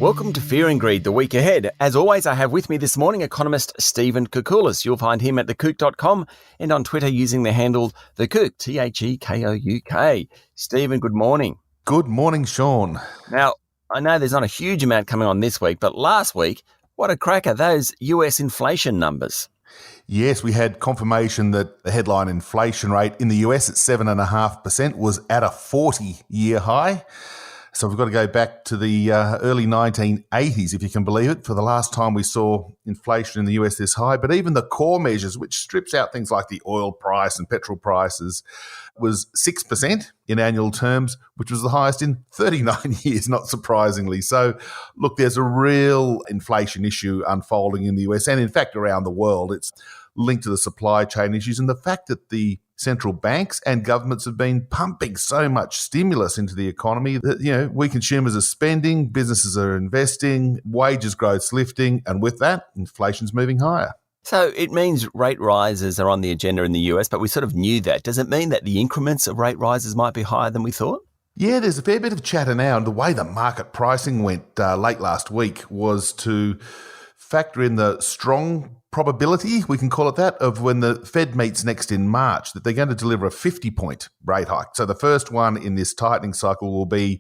Welcome to Fear and Greed, the week ahead. As always, I have with me this morning economist Stephen Koukoulas. You'll find him at thekouk.com and on Twitter using the handle thekouk, TheKouk. Stephen, good morning. Good morning, Sean. Now, I know there's not a huge amount coming on this week, but last week, what a cracker, those US inflation numbers. Yes, we had confirmation that the headline inflation rate in the US at 7.5% was at a 40-year high. So we've got to go back to the early 1980s, if you can believe it, for the last time we saw inflation in the US this high. But even the core measures, which strips out things like the oil price and petrol prices, was 6% in annual terms, which was the highest in 39 years, not surprisingly. So, look, there's a real inflation issue unfolding in the US and, in fact, around the world. It's linked to the supply chain issues and the fact that the central banks and governments have been pumping so much stimulus into the economy that, we consumers are spending, businesses are investing, wages growth's lifting, and with that, inflation's moving higher. So it means rate rises are on the agenda in the US, but we sort of knew that. Does it mean that the increments of rate rises might be higher than we thought? Yeah, there's a fair bit of chatter now, and the way the market pricing went late last week was to factor in the strong probability, we can call it that, of when the Fed meets next in March, that they're going to deliver a 50-point rate hike. So the first one in this tightening cycle will be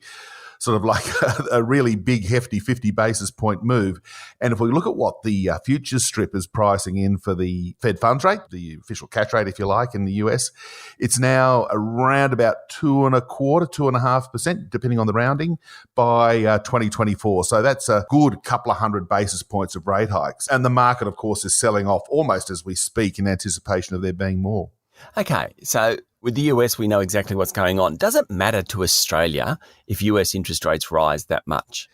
sort of like a really big, hefty 50 basis point move. And if we look at what the futures strip is pricing in for the Fed funds rate, the official cash rate, if you like, in the US, it's now around about 2.25%, depending on the rounding, by 2024. So that's a good couple of hundred basis points of rate hikes. And the market, of course, is selling off almost as we speak in anticipation of there being more. Okay, so with the US, we know exactly what's going on. Does it matter to Australia if US interest rates rise that much?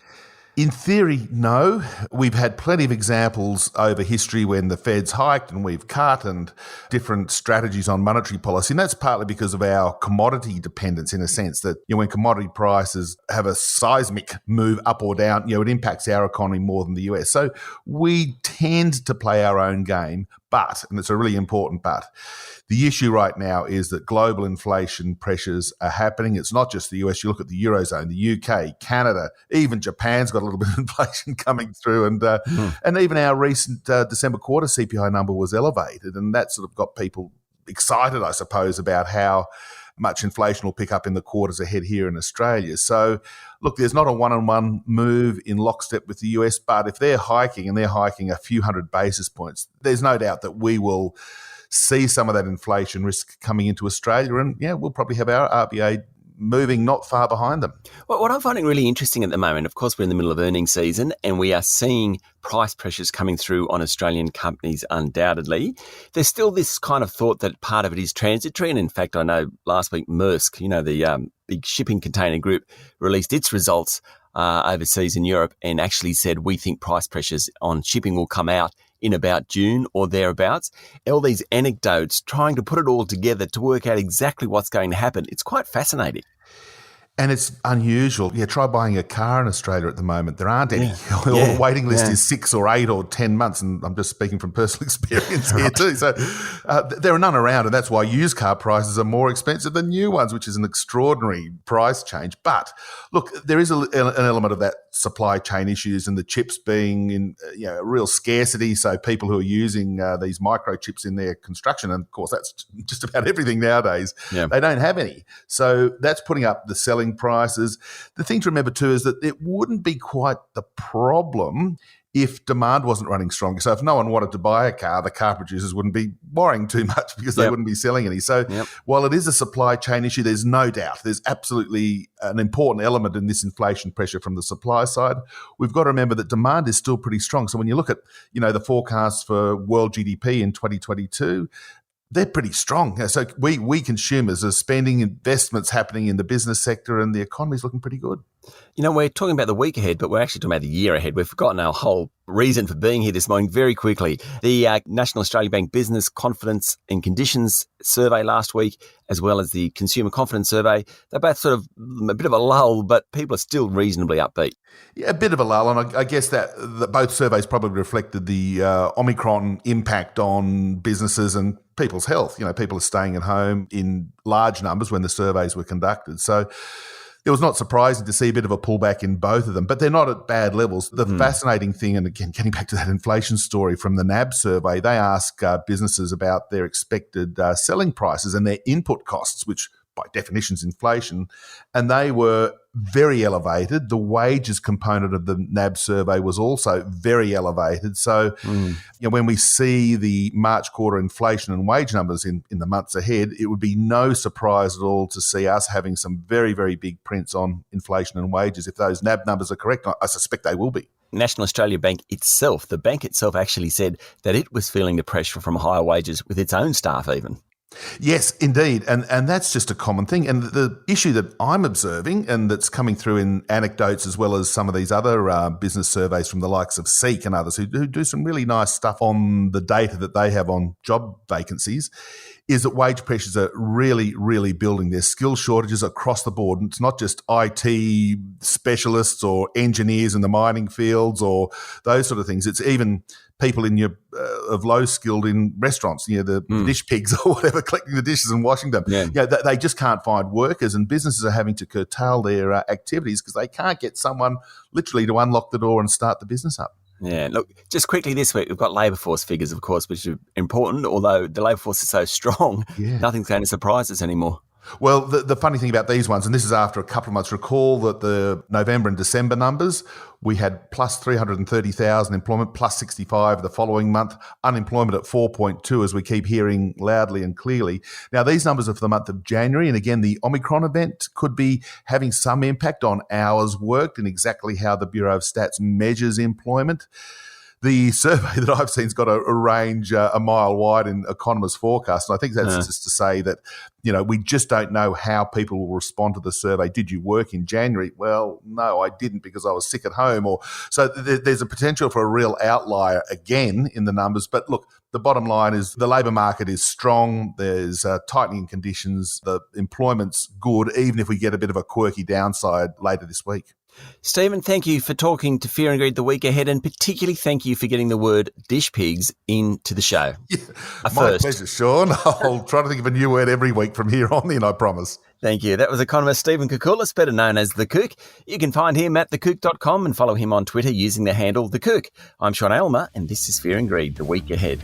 In theory, no. We've had plenty of examples over history when the Fed's hiked and we've cut and different strategies on monetary policy. And that's partly because of our commodity dependence, in a sense that when commodity prices have a seismic move up or down, it impacts our economy more than the US. So we tend to play our own game. But, and it's a really important but, the issue right now is that global inflation pressures are happening. It's not just the US. You look at the Eurozone, the UK, Canada, even Japan's got a little bit of inflation coming through. And even our recent December quarter CPI number was elevated. And that sort of got people excited, I suppose, about how much inflation will pick up in the quarters ahead here in Australia. So, look, there's not a one-on-one move in lockstep with the US, but if they're hiking and they're hiking a few hundred basis points, there's no doubt that we will see some of that inflation risk coming into Australia. And, we'll probably have our RBA moving not far behind them. Well, what I'm finding really interesting at the moment, of course, we're in the middle of earnings season and we are seeing price pressures coming through on Australian companies undoubtedly. There's still this kind of thought that part of it is transitory. And in fact, I know last week Maersk, the big shipping container group, released its results overseas in Europe and actually said, we think price pressures on shipping will come out in about June or thereabouts. All these anecdotes, trying to put it all together to work out exactly what's going to happen. It's quite fascinating. And it's unusual. Try buying a car in Australia at the moment. There aren't any. The waiting list is 6 or 8 or 10 months. And I'm just speaking from personal experience here too. So there are none around. And that's why used car prices are more expensive than new ones, which is an extraordinary price change. But look, there is an element of that supply chain issues and the chips being in a real scarcity. So people who are using these microchips in their construction, and of course that's just about everything nowadays, they don't have any. So that's putting up the selling prices. The thing to remember too is that it wouldn't be quite the problem if demand wasn't running strong. So if no one wanted to buy a car, the car producers wouldn't be worrying too much because they wouldn't be selling any. So while it is a supply chain issue, there's no doubt there's absolutely an important element in this inflation pressure from the supply side. We've got to remember that demand is still pretty strong. So when you look at, the forecasts for world GDP in 2022, they're pretty strong. So we consumers are spending, investments happening in the business sector, and the economy's looking pretty good. We're talking about the week ahead, but we're actually talking about the year ahead. We've forgotten our whole reason for being here this morning very quickly. The National Australia Bank Business Confidence and Conditions Survey last week, as well as the Consumer Confidence Survey, they're both sort of a bit of a lull, but people are still reasonably upbeat. Yeah, a bit of a lull, and I guess that both surveys probably reflected the Omicron impact on businesses and people's health. People are staying at home in large numbers when the surveys were conducted. So It was not surprising to see a bit of a pullback in both of them, but they're not at bad levels. The fascinating thing, and again, getting back to that inflation story from the NAB survey, they ask businesses about their expected selling prices and their input costs, which by definition is inflation, and they were very elevated. The wages component of the NAB survey was also very elevated. So when we see the March quarter inflation and wage numbers in the months ahead, it would be no surprise at all to see us having some very, very big prints on inflation and wages. If those NAB numbers are correct, I suspect they will be. National Australia Bank itself, the bank itself actually said that it was feeling the pressure from higher wages with its own staff even. Yes, indeed. And that's just a common thing. And the issue that I'm observing, and that's coming through in anecdotes as well as some of these other business surveys from the likes of Seek and others who do some really nice stuff on the data that they have on job vacancies, is that wage pressures are really, really building. There's skill shortages across the board. And it's not just IT specialists or engineers in the mining fields or those sort of things. It's even people in your of low skilled in restaurants, the dish pigs or whatever, collecting the dishes and washing them. They just can't find workers, and businesses are having to curtail their activities because they can't get someone literally to unlock the door and start the business up. Yeah, look, just quickly this week, we've got labour force figures, of course, which are important, although the labour force is so strong, nothing's going to surprise us anymore. Well, the funny thing about these ones, and this is after a couple of months, recall that the November and December numbers, we had plus 330,000 employment, plus 65 the following month, unemployment at 4.2, as we keep hearing loudly and clearly. Now, these numbers are for the month of January, and again, the Omicron event could be having some impact on hours worked and exactly how the Bureau of Stats measures employment. The survey that I've seen has got a range a mile wide in economists' forecasts. And I think that's just to say that, we just don't know how people will respond to the survey. Did you work in January? Well, no, I didn't because I was sick at home. So there's a potential for a real outlier again in the numbers. But look, the bottom line is the labour market is strong. There's tightening conditions. The employment's good, even if we get a bit of a quirky downside later this week. Stephen, thank you for talking to Fear and Greed the week ahead, and particularly thank you for getting the word dish pigs into the show. My pleasure, Sean. I'll try to think of a new word every week from here on in, I promise. Thank you. That was economist Stephen Koukoulas, better known as The Kook. You can find him at thekook.com and follow him on Twitter using the handle The Kook. I'm Sean Aylmer, and this is Fear and Greed the week ahead.